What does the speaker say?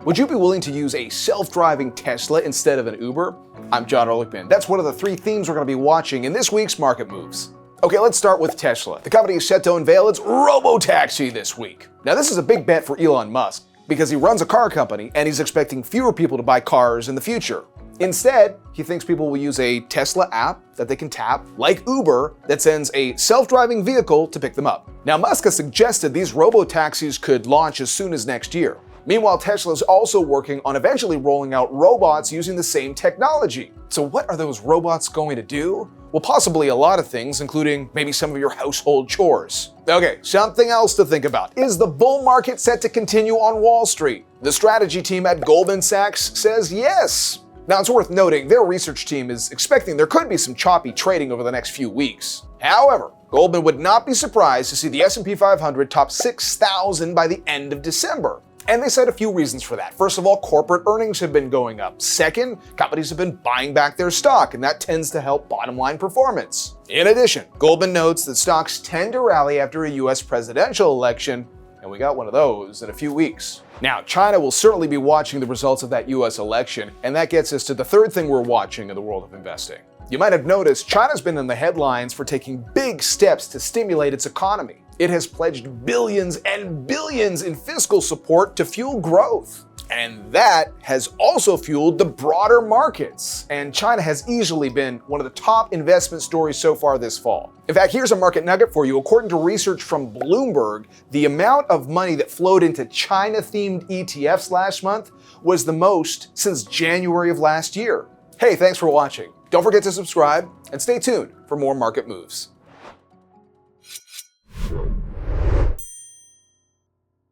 Would you be willing to use a self-driving Tesla instead of an Uber? I'm John Ehrlichman. That's one of the 3 themes we're going to be watching in this week's Market Moves. Okay, let's start with Tesla. The company is set to unveil its Robotaxi this week. Now, this is a big bet for Elon Musk because he runs a car company and he's expecting fewer people to buy cars in the future. Instead, he thinks people will use a Tesla app that they can tap, like Uber, that sends a self-driving vehicle to pick them up. Now, Musk has suggested these robo-taxis could launch as soon as next year. Meanwhile, Tesla is also working on eventually rolling out robots using the same technology. So what are those robots going to do? Well, possibly a lot of things, including maybe some of your household chores. Okay, something else to think about. Is the bull market set to continue on Wall Street? The strategy team at Goldman Sachs says yes. Now, it's worth noting their research team is expecting there could be some choppy trading over the next few weeks. However, Goldman would not be surprised to see the S&P 500 top 6,000 by the end of December. And they cite a few reasons for that. First of all, corporate earnings have been going up. Second, companies have been buying back their stock, and that tends to help bottom line performance. In addition, Goldman notes that stocks tend to rally after a US presidential election, and we got one of those in a few weeks. Now, China will certainly be watching the results of that US election, and that gets us to the third thing we're watching in the world of investing. You might have noticed China's been in the headlines for taking big steps to stimulate its economy. It has pledged billions and billions in fiscal support to fuel growth. And that has also fueled the broader markets. And China has easily been one of the top investment stories so far this fall. In fact, here's a market nugget for you. According to research from Bloomberg, the amount of money that flowed into China-themed ETFs last month was the most since January of last year. Hey, thanks for watching. Don't forget to subscribe and stay tuned for more market moves.